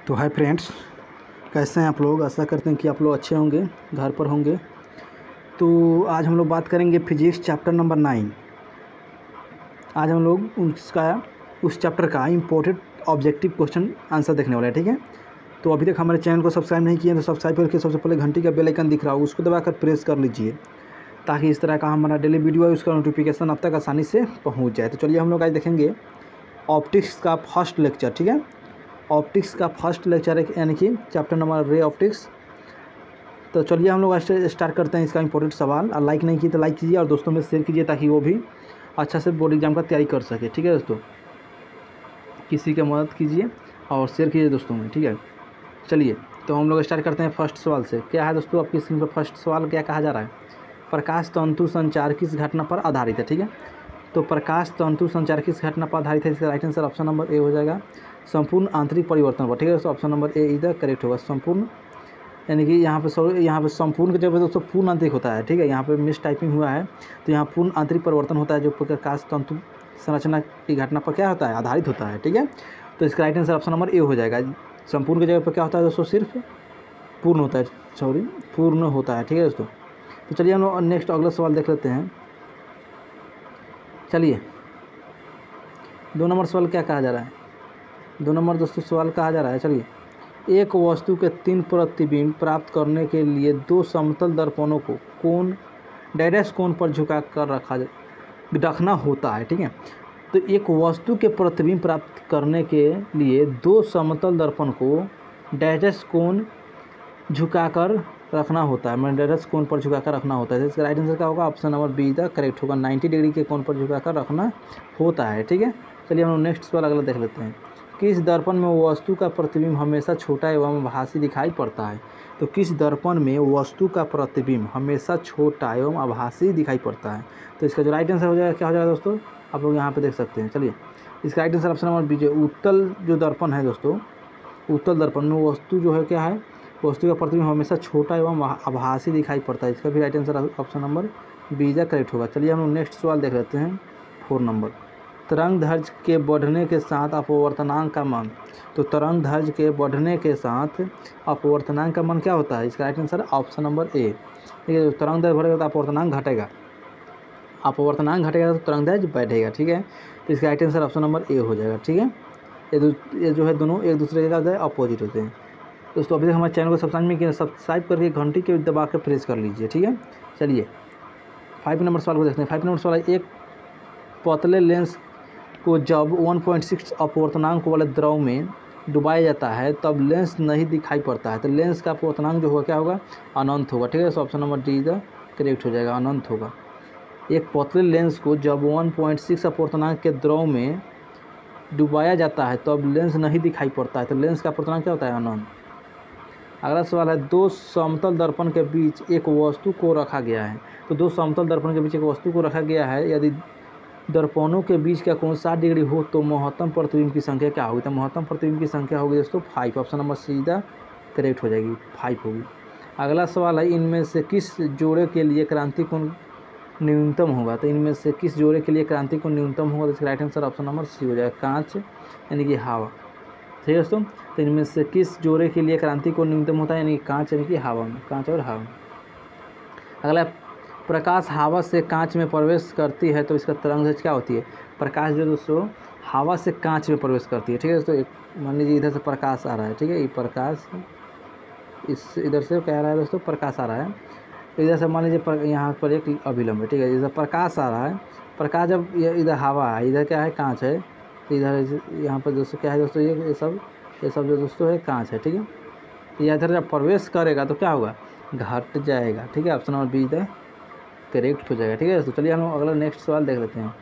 तो hi friends, कैसे हैं आप लोग। आशा करते हैं कि आप लोग अच्छे होंगे, घर पर होंगे। तो आज हम लोग बात करेंगे फिजिक्स चैप्टर नंबर 9। आज हम लोग उस चैप्टर का इम्पोर्टेंट ऑब्जेक्टिव क्वेश्चन आंसर देखने वाले हैं, ठीक है। तो अभी तक हमारे चैनल को सब्सक्राइब नहीं किए तो सब्सक्राइब करके सबसे पहले घंटी का बेल आइकन दिख रहा हो उसको दबाकर प्रेस कर लीजिए, ताकि इस तरह का हमारा डेली वीडियो है उसका नोटिफिकेशन अब तक आसानी से पहुँच जाए। तो चलिए हम लोग आज देखेंगे ऑप्टिक्स का फर्स्ट लेक्चर, ठीक है। ऑप्टिक्स का फर्स्ट लेक्चर है, यानी कि चैप्टर नंबर रे ऑप्टिक्स। तो चलिए हम लोग आज स्टार्ट करते हैं इसका इंपॉर्टेंट सवाल। और लाइक नहीं किए तो लाइक कीजिए और दोस्तों में शेयर कीजिए, ताकि वो भी अच्छा से बोर्ड एग्जाम का तैयारी कर सके, ठीक है दोस्तों। किसी की मदद कीजिए और शेयर कीजिए दोस्तों में, ठीक है। चलिए तो हम लोग स्टार्ट करते हैं फर्स्ट सवाल से। क्या है दोस्तों आपकी स्क्रीन पर फर्स्ट सवाल क्या कहा जा रहा है? प्रकाश तंतु संचार किस घटना पर आधारित है, ठीक है। तो प्रकाश तंतु संचार किस घटना पर आधारित है? इसका right answer option number A हो जाएगा, संपूर्ण आंतरिक परिवर्तन पर, ठीक है दोस्तों। ऑप्शन नंबर ए इधर करेक्ट होगा, संपूर्ण, यानी कि यहाँ पे संपूर्ण की जगह दोस्तों पूर्ण आंतरिक होता है, ठीक है। यहाँ पे मिस टाइपिंग हुआ है, तो यहाँ पूर्ण आंतरिक परिवर्तन होता है, जो प्रकाश तंतु संरचना की घटना पर क्या होता है? आधारित होता है, ठीक है। तो इसका right answer option number A हो जाएगा। संपूर्ण की जगह पर क्या होता है दोस्तों? सिर्फ पूर्ण होता है, पूर्ण होता है, ठीक है दोस्तों। तो चलिए हम लोग नेक्स्ट अगला सवाल देख लेते हैं। चलिए 2 नंबर सवाल क्या कहा जा रहा है? 2 नंबर दोस्तों सवाल कहा जा रहा है, चलिए, एक वस्तु के 3 प्रतिबिंब प्राप्त करने के लिए 2 समतल दर्पणों को डैश कोण पर झुका कर रखना होता है, ठीक है। तो एक वस्तु के प्रतिबिंब प्राप्त करने के लिए 2 समतल दर्पण को डैश कोण झुकाकर रखना होता है, मतलब डैश कोण पर झुकाकर रखना होता है। इसका राइट आंसर क्या होगा? Option number be the correct होगा, 90 डिग्री के कोण पर झुकाकर रखना होता है, ठीक है। चलिए हम लोग नेक्स्ट सवाल अगला देख लेते हैं। किस दर्पण में वस्तु का प्रतिबिंब हमेशा छोटा एवं आभासी दिखाई पड़ता है? तो किस दर्पण में वस्तु का प्रतिबिंब हमेशा छोटा एवं आभासी दिखाई पड़ता है? तो इसका जो राइट आंसर हो जाएगा क्या हो जाएगा दोस्तों? आप लोग यहाँ पे देख सकते हैं। चलिए इसका right answer option number B, उत्तल जो दर्पण है दोस्तों, उत्तल दर्पण में वस्तु जो है क्या है? वस्तु का प्रतिबिंब हमेशा छोटा एवं आभासी दिखाई पड़ता है। इसका भी right answer option number B correct होगा। चलिए हम लोग नेक्स्ट सवाल देख लेते हैं 4 नंबर। तरंग दैर्घ्य के बढ़ने के साथ अपवर्तनांक का मान। तो तरंग दैर्घ्य के बढ़ने के साथ अपवर्तनांक का मान क्या होता है? इसका right answer option number A, ठीक है। तरंग दैर्घ्य बढ़ेगा तो अपवर्तनांक घटेगा, अपवर्तनांक घटेगा तो तरंग दैर्घ्य बढ़ेगा, ठीक है। तो इसका right answer option number A हो जाएगा, ठीक है। ये जो है दोनों एक दूसरे के अपोजिट होते हैं दोस्तों। अभी तक हमारे चैनल को सब्सक्राइब नहीं किया, सब्सक्राइब करके घंटी के दबा के प्रेस कर लीजिए, ठीक है। चलिए 5 नंबर सवाल को देखते हैं। 5 नंबर सवाल, एक पतले लेंस को जब 1.6 अपवर्तनांक वाले द्रव में डुबाया जाता है तब लेंस नहीं दिखाई पड़ता है। तो लेंस का अपवर्तनांक जो होगा क्या होगा? अनंत होगा, ठीक है। तो ऑप्शन नंबर डी इधर करेक्ट हो जाएगा, अनंत होगा। एक पतले लेंस को जब 1.6 अपवर्तनांक के द्रव में डुबाया जाता है तब लेंस नहीं दिखाई पड़ता है। तो लेंस का अपवर्तनांक क्या होता है? अनंत। अगला सवाल है, 2 समतल दर्पण के बीच एक वस्तु को रखा गया है। तो 2 समतल दर्पण के बीच एक वस्तु को रखा गया है, यदि दर्पणों के बीच का कोण 60 डिग्री हो तो महत्तम प्रतिबिंब की संख्या क्या होगी? तो महत्तम प्रतिबिंब की संख्या होगी दोस्तों 5। ऑप्शन नंबर सीधा करेक्ट हो जाएगी, 5 होगी। अगला सवाल है, इनमें से किस जोड़े के लिए क्रांति कोण न्यूनतम होगा? तो इनमें से किस जोड़े के लिए क्रांति कोण न्यूनतम होगा? तो इसका right answer option number C हो जाएगा, कांच यानी कि हवा, ठीक है दोस्तों। तो इनमें से किस जोड़े के लिए क्रांति कोण न्यूनतम होता है? यानी कांच यानी कि हवा में, कांच और हवा। अगला, प्रकाश हवा से कांच में प्रवेश करती है तो इसका तरंग दैर्घ्य क्या होती है? प्रकाश जो दोस्तों हवा से कांच में प्रवेश करती है, ठीक है दोस्तों। मान लीजिए इधर से प्रकाश आ रहा है, ठीक है, ये प्रकाश इस इधर से क्या आ रहा है दोस्तों? प्रकाश आ रहा है। इधर से मान लीजिए यहाँ पर एक अभिलंब है, ठीक है। इधर प्रकाश आ रहा है, प्रकाश जब इधर हवा है, इधर क्या है? कांच है। इधर यहाँ पर दोस्तों क्या है दोस्तों? ये सब जो दोस्तों है कांच है, ठीक है। ये इधर जब प्रवेश करेगा तो क्या होगा? घट जाएगा, ठीक है। ऑप्शन नंबर बी इधर करेक्ट हो जाएगा, ठीक है दोस्तों। चलिए हम अगला नेक्स्ट सवाल देख लेते हैं।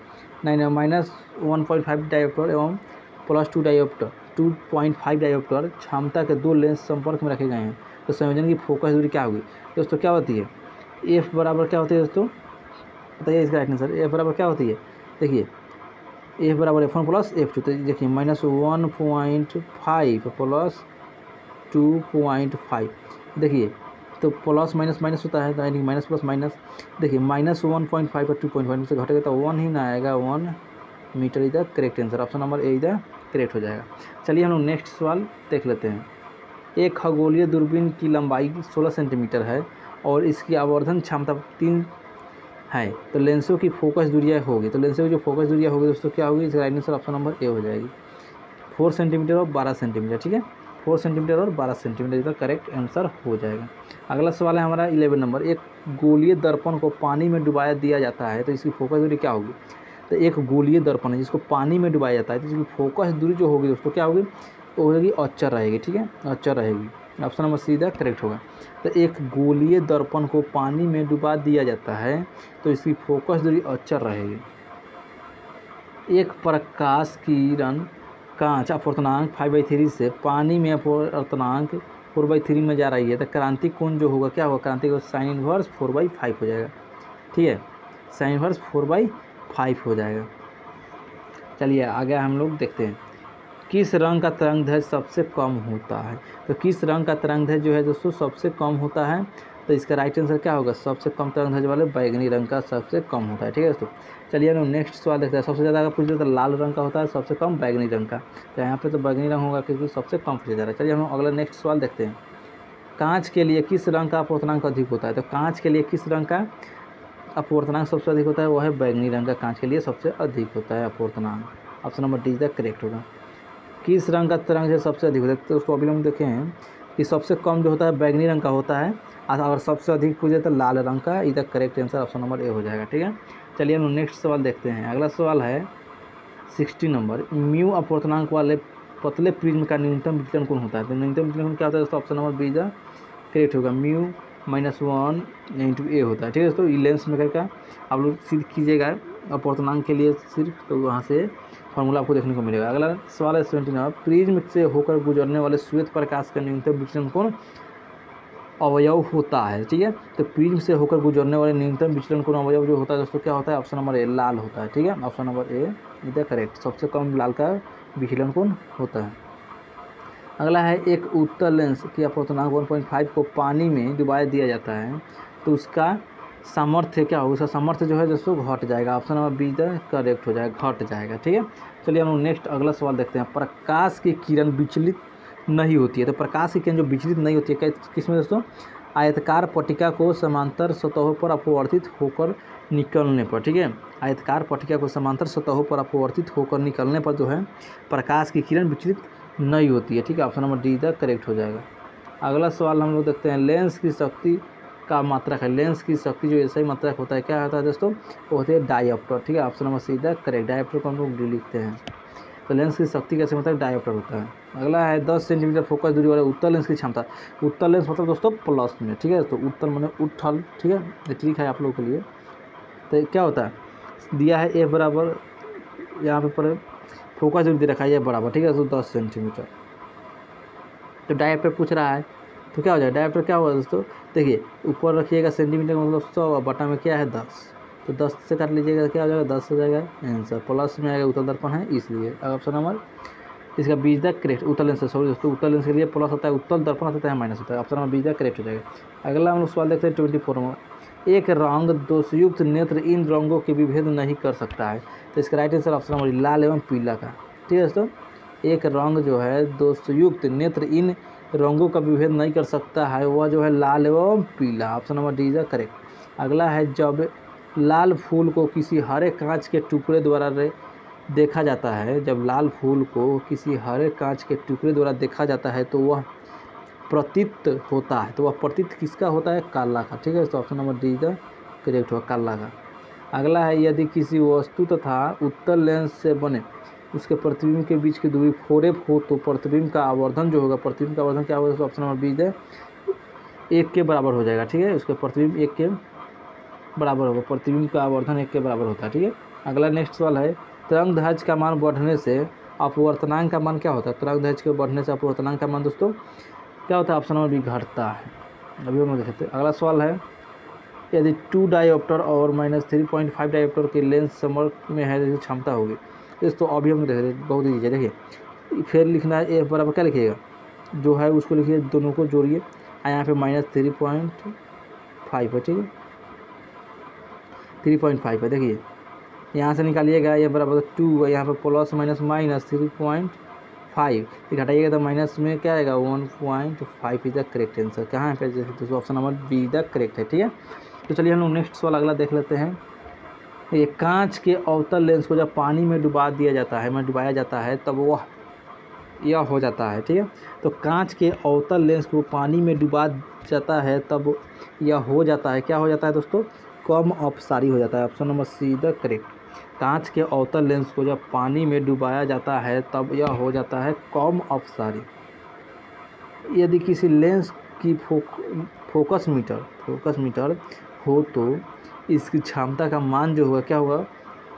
9 -1.5 डायोप्टर एवं +2 डायोप्टर 2.5 डायोप्टर क्षमता के 2 लेंस संपर्क में रखे गए हैं, तो संयोजन की फोकस दूरी क्या होगी दोस्तों? क्या होती है? एफ बराबर क्या होती है दोस्तों? बताइए इसका राइट आंसर। एफ बराबर क्या होती है? देखिए एफ बराबर F1 + F2। तो देखिए -1.5 + 2.5, देखिए तो प्लस माइनस माइनस होता है, तो यानी माइनस प्लस माइनस। देखिए -1.5 और 2.5 से घटेगा तो 1 ही ना आएगा, 1 मीटर इधर correct answer. Option number A इधर करेक्ट हो जाएगा। चलिए हम लोग नेक्स्ट सवाल देख लेते हैं। एक खगोलीय दूरबीन की लंबाई 16 सेंटीमीटर है और इसकी आवर्धन क्षमता 3 है, तो लेंसों की फोकस दूरियाँ होगी, तो लेंसों की जो फोकस दूरियाँ होगी दोस्तों क्या होगी, इसका right answer option number A हो जाएगी, 4 सेंटीमीटर और 12 सेंटीमीटर। ठीक है, 4 सेंटीमीटर और 12 सेंटीमीटर इसका करेक्ट आंसर हो जाएगा। अगला सवाल है हमारा 11 नंबर, एक गोलीय दर्पण को पानी में डुबाया दिया जाता है तो इसकी फोकस दूरी क्या होगी। तो एक गोलीय दर्पण है जिसको पानी में डुबाया जाता है तो इसकी फोकस दूरी जो होगी दोस्तों क्या होगी, वो होगी अचर रहेगी। ठीक है, अचर रहेगी, ऑप्शन नंबर सीधा करेक्ट होगा। तो एक गोलीय दर्पण को पानी में डुबा दिया जाता है तो इसकी फोकस दूरी अचर रहेगी। एक प्रकाश किरण कांच अपवर्तनांक 5/3 से पानी में अपवर्तनांक 4/3 में जा रही है तो क्रांति कोण जो होगा क्या होगा, क्रांति कोण साइन इनवर्स 4/5 हो जाएगा। ठीक है, साइन इनवर्स 4/5 हो जाएगा। चलिए आगे हम लोग देखते हैं, किस रंग का तरंगदैर्घ्य सबसे कम होता है। तो किस रंग का तरंगदैर्घ्य जो है दोस्तों सबसे कम होता है, तो इसका राइट आंसर क्या होगा, सबसे कम तरंगदैर्घ्य वाले बैगनी रंग का सबसे कम होता है। ठीक है दोस्तों, चलिए हम नेक्स्ट सवाल देखते हैं। सबसे ज़्यादा अगर पूछ तो लाल रंग का होता है, सबसे कम बैगनी रंग का, तो यहाँ पे तो बैगनी रंग होगा क्योंकि सबसे कम पूछा जा रहा है। चलिए हम अगला नेक्स्ट सवाल देखते हैं, कांच के लिए किस रंग का अपवर्तनांक अधिक होता है। तो कांच के लिए किस रंग का अपवर्तनांक सबसे अधिक होता है, वो है बैगनी रंग का कांच के लिए सबसे अधिक होता है अपवर्तनांक, option number D is the correct होगा। किस रंग का तरंग सबसे अधिक होता है, तो उसको अभी हम देखें हैं कि सबसे कम जो होता है बैगनी रंग का होता है, अगर सबसे अधिक पूछे तो लाल रंग का, इधर correct answer option number A हो जाएगा। ठीक है, चलिए हम नेक्स्ट सवाल देखते हैं। अगला सवाल है 60 नंबर, म्यू अपवर्तनांक वाले पतले प्रिज्म का न्यूनतम विचलन कोण होता है। तो न्यूनतम विचलन कोण क्या होता है दोस्तों, option number B is the correct होगा, म्यू -1 इंटू ए होता है। ठीक है दोस्तों, ये लेंस मेकर का आप लोग सिर्फ कीजिएगा अपवर्तनांक के लिए सिर्फ, तो वहाँ से फार्मूला आपको देखने को मिलेगा। अगला सवाल है 17 नंबर, प्रिज्म से होकर गुजरने वाले श्वेत प्रकाश का न्यूनतम विचलन कोण अवयव होता है। ठीक है, तो प्रिज्म से होकर गुजरने वाले न्यूनतम विचलन कोण अवयव जो होता है दोस्तों क्या होता है, ऑप्शन नंबर ए लाल होता है। ठीक है, option number A is the correct, सबसे कम लाल का विचलन कोण होता है। अगला है एक उत्तल लेंस की अपवर्तनांक 1.5 को पानी में डुबाया दिया जाता है तो उसका सामर्थ्य क्या होगा, उसका सामर्थ्य जो है दोस्तों घट जाएगा, option number be the correct हो जाएगा, घट जाएगा। ठीक है, चलिए हम नेक्स्ट अगला सवाल देखते हैं। प्रकाश की किरण विचलित नहीं होती है, तो प्रकाश की किरण जो विचलित नहीं होती है किसमें दोस्तों, आयताकार पट्टिका को समांतर सतहों पर अपवर्तित होकर निकलने पर। ठीक है, आयताकार पट्टिका को समांतर सतहों पर अपवर्तित होकर निकलने पर जो है प्रकाश की किरण विचलित नहीं होती है। ठीक है, option number D the correct हो जाएगा। अगला सवाल हम लोग देखते हैं, लेंस की शक्ति का मात्रक है, लेंस की शक्ति जो ऐसा ही मात्रक होता है क्या होता है दोस्तों, वो होती है डायोप्टर। ठीक है, option number see the correct, dioptre को हम लोग डी लिखते हैं, तो लेंस की शक्ति कैसे मात्रक डायोप्टर होता है। अगला है 10 सेंटीमीटर फोकस दूरी वाले उत्तल लेंस की क्षमता, उत्तल लेंस मतलब दोस्तों प्लस में। ठीक है, तो उत्तल मैंने उठल, ठीक है, ये ट्रिक है आप लोगों के लिए। तो क्या होता है, दिया है ए बराबर, यहाँ पर फोकस दूरी दे रखा है ये बराबर, ठीक है, तो 10 सेंटीमीटर, तो डायोप्टर पूछ रहा है तो क्या हो जाएगा, डायोप्टर क्या होगा दोस्तों, देखिए ऊपर रखिएगा सेंटीमीटर मतलब 100 और बटा में क्या है 10, तो 10 से काट लीजिएगा क्या हो जाएगा 10 हो जाएगा आंसर, प्लस में आएगा उत्तल दर्पण है इसलिए ऑप्शन नंबर इसका बी द करेक्ट, उत्तल लेंस सॉरी दोस्तों, उत्तल लेंस के लिए प्लस होता है, उत्तल दर्पण होता है माइनस होता है, option number be the correct हो जाएगा। अगला हम लोग सवाल देखते हैं 24 में, एक रंग दोषयुक्त नेत्र इन रंगों के विभेद नहीं कर सकता है, तो इसका राइट आंसर ऑप्शन नंबर लाल एवं पीला का। ठीक है दोस्तों, एक रंग जो है दोषयुक्त नेत्र इन रंगों का विभेद नहीं कर सकता है, वह जो है लाल एवं पीला, option number D is correct. अगला है जब लाल फूल को किसी हरे कांच के टुकड़े द्वारा देखा जाता है, जब लाल फूल को किसी हरे कांच के टुकड़े द्वारा देखा जाता है तो वह प्रतीत होता है, तो वह प्रतीत किसका होता है, काला का। ठीक है, तो option number D is correct हुआ, काला का। अगला है यदि किसी वस्तु तथा उत्तल लेंस से बने उसके प्रतिबिंब के बीच की दूरी 4f हो तो प्रतिबिंब का आवर्धन जो होगा, प्रतिबिंब का आवर्धन क्या होगा, तो ऑप्शन नंबर बी है 1 के बराबर हो जाएगा। ठीक है, उसके प्रतिबिंब 1 के बराबर होगा, प्रतिबिंब का आवर्धन 1 के बराबर होता है। ठीक है, अगला नेक्स्ट सवाल है, तरंगदैर्घ्य का मान बढ़ने से अपवर्तनांक का मान क्या होता है, तरंगदैर्घ्य के बढ़ने से अपवर्तनांक का मान दोस्तों क्या होता है, ऑप्शन नंबर बी घटता है। अभी हम देखते हैं। अगला सवाल है, यदि 2 डायोप्टर और -3.5 डायोप्टर के लेंस संपर्क में है जैसी क्षमता होगी, तो अभी हम देख रहे हैं बहुत ईजी है। देखिए फिर लिखना है ए बराबर क्या लिखिएगा, जो है उसको लिखिए, दोनों को जोड़िए, यहाँ पे -3.5 है, ठीक है 3.5 है, देखिए यहाँ से निकालिएगा ये बराबर 2 है, यहाँ पे प्लस माइनस -3.5 5 घटाइएगा तो माइनस में क्या आएगा 1.5 इज द करेक्ट आंसर। कहाँ है फिर दोस्तों option number be the correct है। ठीक है, तो चलिए हम लोग नेक्स्ट सवाल अगला देख लेते हैं। ये कांच के अवतल लेंस को जब पानी में डुबा दिया जाता है डुबाया जाता है तब वह यह हो जाता है। ठीक है, तो कांच के अवतल लेंस को पानी में डुबा जाता है तब यह हो जाता है, क्या हो जाता है दोस्तों, कम अपसारी हो जाता है। Option number see the correct. कांच के अवतल लेंस को जब पानी में डुबाया जाता है तब यह हो जाता है कम अपसारी। यदि किसी लेंस की फोकस मीटर हो तो इसकी क्षमता का मान जो होगा क्या होगा,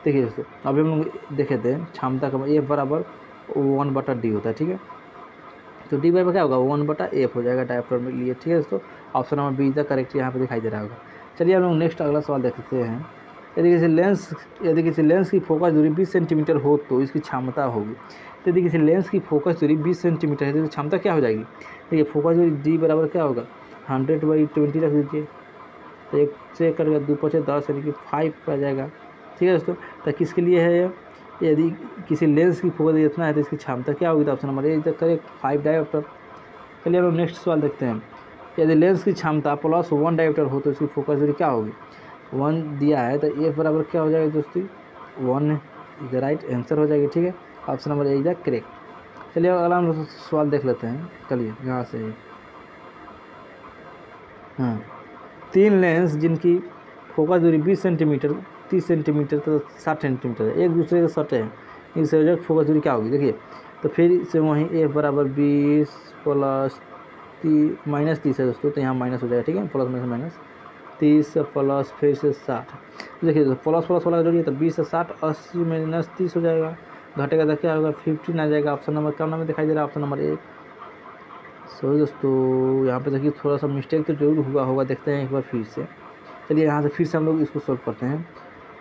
देखिए दोस्तों अभी हम लोग देखे थे क्षमता का ए बराबर 1/d होता है। ठीक है, तो डी बाई क्या होगा 1/f हो जाएगा डायफ्राम में लिए। ठीक है दोस्तों, option number be the correct यहाँ पे दिखाई दे रहा होगा। चलिए हम लोग नेक्स्ट अगला सवाल देखते हैं। यदि किसी लेंस की फोकस दूरी 20 सेंटीमीटर हो तो इसकी क्षमता होगी। तो यदि किसी लेंस की फोकस दूरी 20 सेंटीमीटर है तो क्षमता क्या हो जाएगी, देखिए फोकस दूरी डी बराबर क्या होगा 100/20 रख दीजिए, तो एक से करके 2×5 यानी कि 5 आ जाएगा। ठीक है दोस्तों, तो किसके लिए है ये, यदि किसी लेंस की फोकस दूरी इतना है तो इसकी क्षमता क्या होगी, तो option number A correct 5 dioptre. चलिए हम नेक्स्ट सवाल देखते हैं। यदि लेंस की क्षमता +1 डायोप्टर हो तो इसकी फोकस दूरी क्या होगी, 1 दिया है तो ए बराबर क्या हो जाएगा दोस्तों 1 इज द राइट आंसर हो जाएगी। ठीक है, option number A is the correct. चलिए अगला हम सवाल देख लेते हैं। चलिए यहाँ से हाँ, 3 लेंस जिनकी फोकस दूरी 20 सेंटीमीटर 30 सेंटीमीटर तो 60 सेंटीमीटर है, एक दूसरे के सटे हैं, इस संयोजक फोकस दूरी क्या होगी, देखिए तो फिर से वहीं ए बराबर 20 + -30 है दोस्तों, तो यहाँ माइनस हो जाएगा। ठीक है, प्लस में माइनस 30 प्लस फिर से 60, देखिए तो प्लस वाला जोड़िए तो 20 से 60 80 - 30 हो जाएगा, घटेगा तो क्या होगा 15 आ जाएगा। ऑप्शन नंबर क्या नाम दिखाई दे रहा है, ऑप्शन नंबर ए। सॉरी दोस्तों यहाँ पे देखिए थोड़ा सा मिस्टेक तो जरूर हुआ होगा, देखते हैं एक बार फिर से। चलिए यहाँ से फिर से हम लोग इसको सॉल्व करते हैं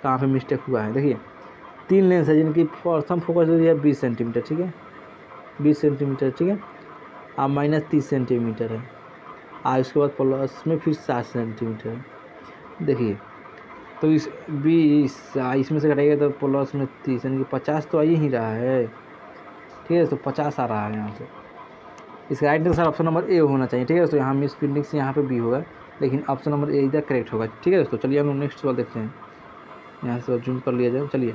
कहाँ पे मिस्टेक हुआ है। देखिए 3 लेंस है जिनकी प्रथम फोकस दूरी है 20 सेंटीमीटर। ठीक है, 20 सेंटीमीटर। ठीक है, अब -30 सेंटीमीटर है, और उसके बाद प्लस में फिर 60 सेंटीमीटर है। देखिए तो इस 20 इसमें से घटाइएगा तो प्लस में 30 यानी कि 50 तो आ ही रहा है। ठीक है, तो 50 आ रहा है यहाँ से, इसका right answer option number A होना चाहिए। ठीक है दोस्तों, यहाँ मिस प्रिंटिंग से यहाँ पे बी होगा, लेकिन ऑप्शन नंबर ए इधर करेक्ट होगा। ठीक है दोस्तों, चलिए हम लोग नेक्स्ट सवाल देखते हैं, यहाँ से जूम कर लिया जाए। चलिए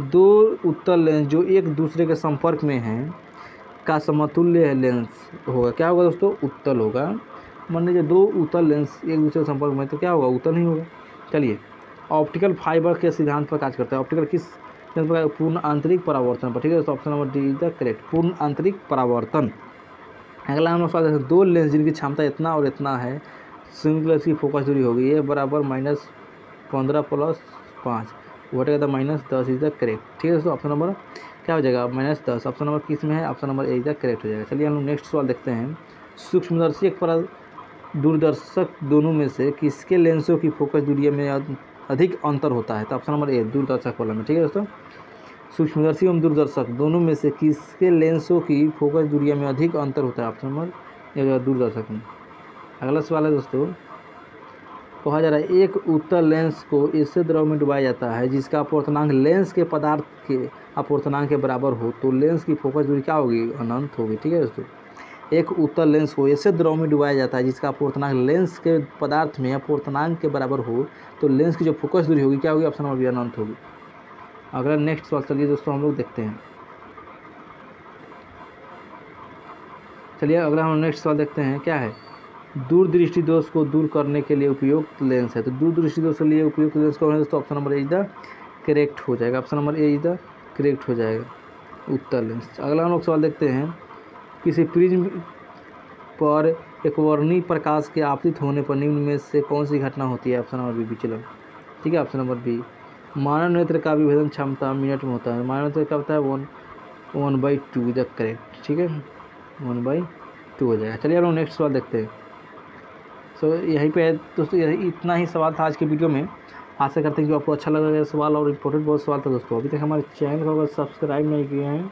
2 उत्तल लेंस जो एक दूसरे के संपर्क में हैं का समतुल्य लेंस होगा, क्या होगा दोस्तों, उत्तल होगा। मान लीजिए 2 उत्तल लेंस एक दूसरे के संपर्क में तो क्या होगा, उत्तल नहीं होगा। चलिए ऑप्टिकल फाइबर के सिद्धांत पर कार्य करता है, ऑप्टिकल किस सिद्धांत पर, पूर्ण आंतरिक परावर्तन पर। ठीक है दोस्तों, option number D is the correct, पूर्ण आंतरिक परावर्तन। अगला हम लोग सवाल देखते हैं, 2 लेंस जिनकी क्षमता इतना और इतना है, सिंगल की फोकस दूरी होगी ये बराबर -15 + 5 घटेगा तो -10 इज द करेक्ट। ठीक है दोस्तों, ऑप्शन नंबर क्या हो जाएगा -10, ऑप्शन नंबर किस में है, option number A is the correct हो जाएगा। चलिए हम लोग नेक्स्ट सवाल देखते हैं। सूक्ष्मदर्शी एक दूरदर्शक दोनों में से किसके लेंसों की फोकस दूरी में अधिक अंतर होता है, तो ऑप्शन नंबर ए दूरदर्शक वाला में। ठीक है दोस्तों, सूक्ष्मदर्शी एवं दूरदर्शक दोनों में से किसके लेंसों की फोकस दूरी में अधिक अंतर होता है, ऑप्शन नंबर दूरदर्शक में। अगला सवाल है दोस्तों, कहा जा रहा है एक उत्तल लेंस को ऐसे द्रव में डुबाया जाता है जिसका अपवर्तनांक लेंस के पदार्थ के अपवर्तनांक के बराबर हो तो लेंस की फोकस दूरी क्या होगी, अनंत होगी। ठीक है दोस्तों, एक उत्तल लेंस को ऐसे द्रव में डुबाया जाता है जिसका अपवर्तनांक लेंस के पदार्थ में अपवर्तनांक के बराबर हो तो लेंस की जो फोकस दूरी होगी क्या होगी, ऑप्शन नंबर बी अनंत होगी। अगला नेक्स्ट सवाल चलिए दोस्तों हम लोग देखते हैं। चलिए अगला हम नेक्स्ट सवाल देखते हैं, क्या है, दूरदृष्टि दोष को दूर करने के लिए उपयुक्त लेंस है, तो दूरदृष्टि दोष के लिए उपयुक्त लेंस कौन है दोस्तों, option number A is the correct हो जाएगा, option number A is the correct हो जाएगा, उत्तल लेंस। अगला हम लोग सवाल देखते हैं, किसी प्रिज्म पर एकवर्णी प्रकाश के आपतित होने पर निम्न में से कौन सी घटना होती है, ऑप्शन नंबर बी विचलन। ठीक है, ऑप्शन नंबर बी। मानव नेत्र का विभेदन क्षमता मिनट में होता है, मानव नेत्र का होता है 1/2 इज द करेक्ट। ठीक है, 1/2 हो जाएगा। चलिए हम लोग नेक्स्ट सवाल देखते हैं। सो यहीं पे दोस्तों इतना ही सवाल था आज के वीडियो में। आशा करते हैं कि आपको अच्छा लगा सवाल और इम्पोर्टेंट बहुत सवाल था दोस्तों। अभी तक हमारे चैनल को अगर सब्सक्राइब नहीं किए हैं,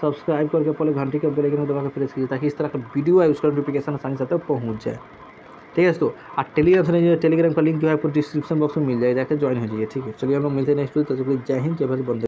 सब्सक्राइब करके पहले घंटी के बेल आइकन दबा के प्रेस कीजिए ताकि इस तरह का वीडियो है उसका नोटिफिकेशन आसानी से तक पहुँच जाए। ठीक है दोस्तों, और टेलीग्राम का लिंक जो है आपको डिस्क्रिप्शन बॉक्स में मिल जाएगा, जाकर ज्वाइन हो जाइए। ठीक है, चलिए हम लोग मिलते हैं नेक्स्ट वीडियो। तब तक जय हिंद, जय भारत, बंदे।